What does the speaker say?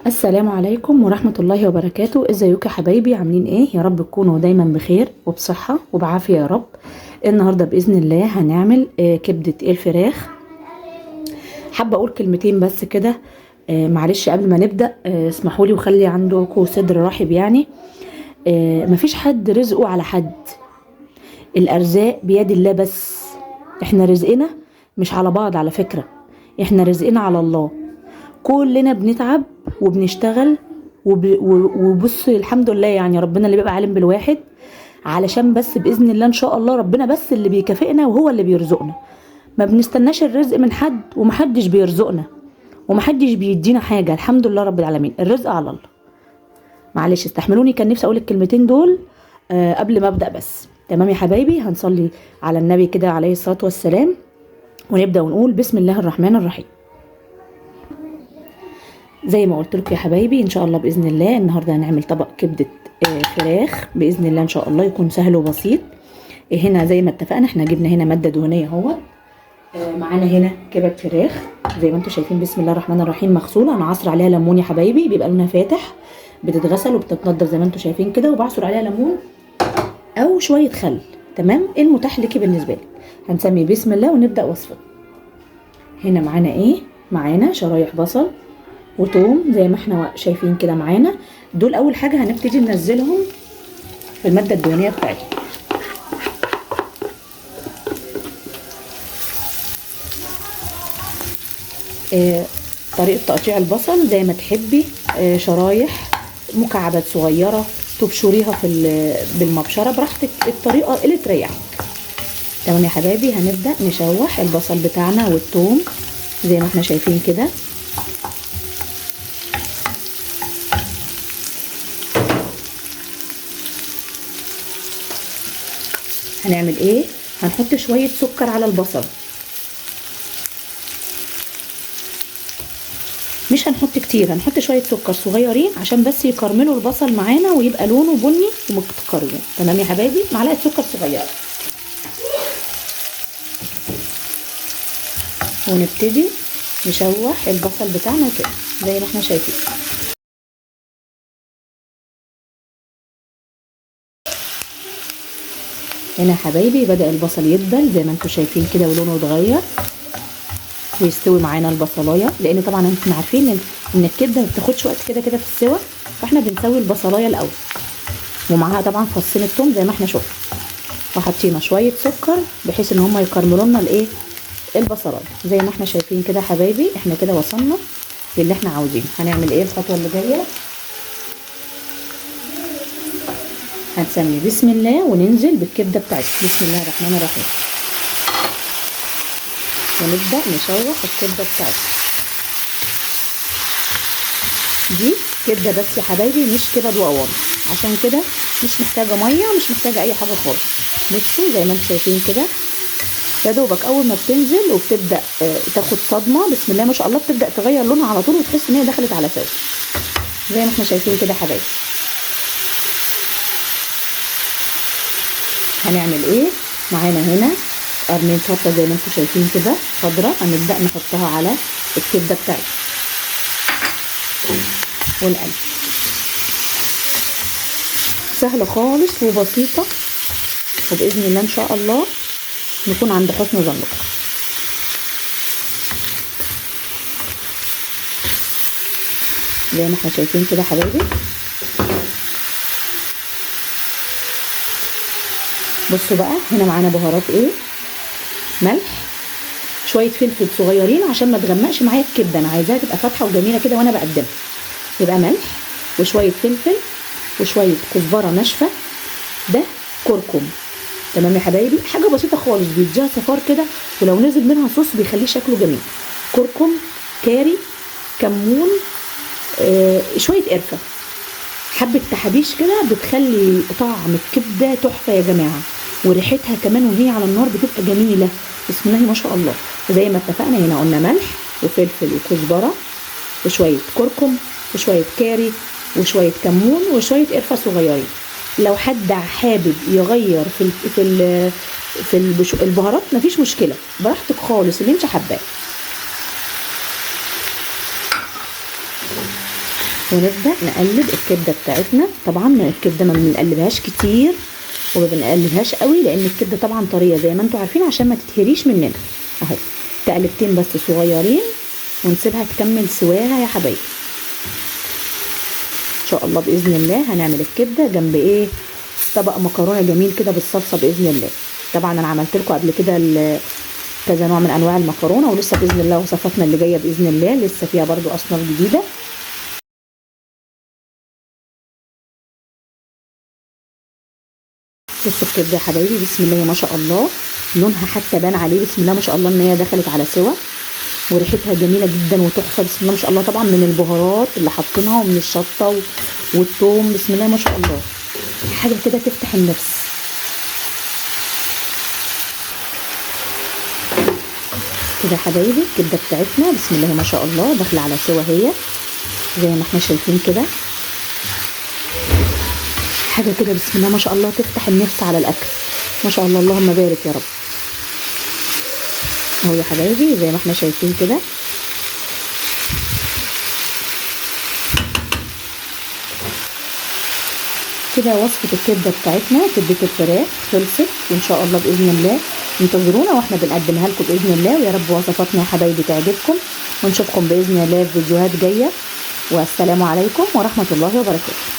السلام عليكم ورحمة الله وبركاته. ازيكم يا حبايبي؟ عاملين ايه؟ يا رب تكونوا دايما بخير وبصحة وبعافية يا رب. النهاردة بإذن الله هنعمل كبدة الفراخ. حابة اقول كلمتين بس كده. معلش قبل ما نبدأ اسمحوا لي وخلي عندكم صدر رحب يعني. مفيش حد رزقه على حد، الأرزاق بيد الله، بس احنا رزقنا مش على بعض على فكرة، احنا رزقنا على الله. كلنا بنتعب وبنشتغل وبص الحمد لله، يعني ربنا اللي بيبقى عالم بالواحد، علشان بس بإذن الله إن شاء الله ربنا بس اللي بيكافئنا وهو اللي بيرزقنا. ما بنستناش الرزق من حد، ومحدش بيرزقنا ومحدش بيدينا حاجة. الحمد لله رب العالمين، الرزق على الله. معلش استحملوني، كان نفسي أقول الكلمتين دول قبل ما أبدأ. بس تمام يا حبايبي، هنصلي على النبي كده عليه الصلاة والسلام ونبدأ ونقول بسم الله الرحمن الرحيم. زي ما قلت لكم يا حبايبي، ان شاء الله باذن الله النهارده هنعمل طبق كبده فراخ باذن الله، ان شاء الله يكون سهل وبسيط. هنا زي ما اتفقنا احنا جبنا هنا ماده دهنيه اهو. معانا هنا كبد فراخ زي ما انتم شايفين، بسم الله الرحمن الرحيم، مغسوله. انا عصر عليها ليمون يا حبايبي، بيبقى لونها فاتح، بتتغسل وبتتنضف زي ما انتم شايفين كده، وبعصر عليها ليمون او شويه خل، تمام، المتاح لك بالنسبه لك. هنسمي بسم الله ونبدا وصفتنا. هنا معانا ايه؟ معانا شرايح بصل وتوم زي ما احنا شايفين كده معانا. دول اول حاجه هنبتدي ننزلهم في الماده الدهنيه بتاعتهم. طريقه تقطيع البصل زي ما تحبي، شرايح، مكعبات صغيره، تبشريها بالمبشره براحتك، الطريقه اللي تريحك. تمام يا حبايبي، هنبدا نشوح البصل بتاعنا والثوم زي ما احنا شايفين كده. هنعمل ايه؟ هنحط شوية سكر على البصل، مش هنحط كتير، هنحط شوية سكر صغيرين عشان بس يكرملوا البصل معانا ويبقى لونه بني ومتكرمل. تمام يا حبايبي، معلقة سكر صغيرة. ونبتدي نشوح البصل بتاعنا كده زي ما احنا شايفين. هنا يا حبايبي بدأ البصل يدبل زي ما انتم شايفين كده، ولونه اتغير ويستوي معانا البصلايه، لان طبعا انتم عارفين ان الكبده ما بتاخدش وقت كده كده في السوا، فاحنا بنسوي البصلايه الاول، ومعاها طبعا فصين الثوم زي ما احنا شفنا، وحطينا شويه سكر بحيث ان هم يكرملوا لنا الايه، البصلايه زي ما احنا شايفين كده. حبايبي احنا كده وصلنا للي احنا عاوزينه. هنعمل ايه الخطوه اللي جايه؟ هنسمي بسم الله وننزل بالكبده بتاعتنا. بسم الله الرحمن الرحيم، ونبدا نشوح الكبده بتاعتنا. دي كبده بس يا حبايبي، مش كبد وقوانص، عشان كده مش محتاجه ميه، مش محتاجه اي حاجه خالص. بصوا زي ما انتم شايفين كده، يا دوبك اول ما بتنزل وبتبدا تاخد صدمه، بسم الله ما شاء الله، بتبدا تغير لونها على طول وتحس ان هي دخلت على سوا زي ما احنا شايفين كده. حبايبي هنعمل ايه؟ معانا هنا قرنين شطه زي ما انتم شايفين كده خضره، هنبدا نحطها على الكبده بتاعتنا ونقلب. سهله خالص وبسيطه، وباذن الله ان شاء الله نكون عند حسن ظنكم. زي ما احنا شايفين كده حبايبي. بصوا بقى، هنا معانا بهارات ايه؟ ملح، شويه فلفل صغيرين عشان ما تغمقش معايا الكبده، انا عايزاها تبقى فاتحه وجميله كده وانا بقدمها. يبقى ملح وشويه فلفل وشويه كزبره ناشفه، ده كركم. تمام يا حبايبي، حاجه بسيطه خالص بيديها صفار كده، ولو نزل منها صوص بيخليه شكله جميل. كركم، كاري، كمون، شويه قرفه، حبه تحابيش كده بتخلي طعم الكبده تحفه يا جماعه، وريحتها كمان وهي على النار بتبقى جميله. بسم الله ما شاء الله. زي ما اتفقنا هنا قلنا ملح وفلفل وكزبره وشويه كركم وشويه كاري وشويه كمون وشويه قرفه صغيرين. لو حد حابب يغير في البهارات مفيش مشكله، براحتك خالص اللي انت حباه. ونبدأ نقلب الكبدة بتاعتنا. طبعا الكبدة ما بنقلبهاش كتير وما بنقلبهاش قوي، لان الكبدة طبعا طرية زي ما انتوا عارفين عشان ما تتهريش مننا. اهو تقلبتين بس صغيرين ونسيبها تكمل سواها يا حبايبي. ان شاء الله باذن الله هنعمل الكبدة جنب ايه؟ طبق مكرونة جميل كده بالصلصة باذن الله. طبعا انا عملت لكم قبل كده كذا نوع من انواع المكرونة، ولسه باذن الله وصفاتنا اللي جاية باذن الله لسه فيها برضو اصناف جديدة. بصوا الكبده يا حبايبي بسم الله ما شاء الله، لونها حتى بان عليه بسم الله ما شاء الله ان هي دخلت على سوا، وريحتها جميله جدا وتحفه بسم الله ما شاء الله. طبعا من البهارات اللي حاطينها ومن الشطه والثوم بسم الله ما شاء الله، حاجه كده تفتح النفس. كده يا حبايبي الكبده بتاعتنا بسم الله ما شاء الله داخله على سوا هي زي ما احنا شايفين كده، حاجه كده بسم الله ما شاء الله تفتح النفس على الاكل ما شاء الله. اللهم بارك يا رب. اهو يا حبايبي زي ما احنا شايفين كده. كده وصفه الكبده بتاعتنا كبده الفراخ خلصت، وان شاء الله باذن الله انتظرونا واحنا بنقدمها لكم باذن الله. ويا رب وصفاتنا يا حبايبي تعجبكم، ونشوفكم باذن الله في فيديوهات جايه. والسلام عليكم ورحمه الله وبركاته.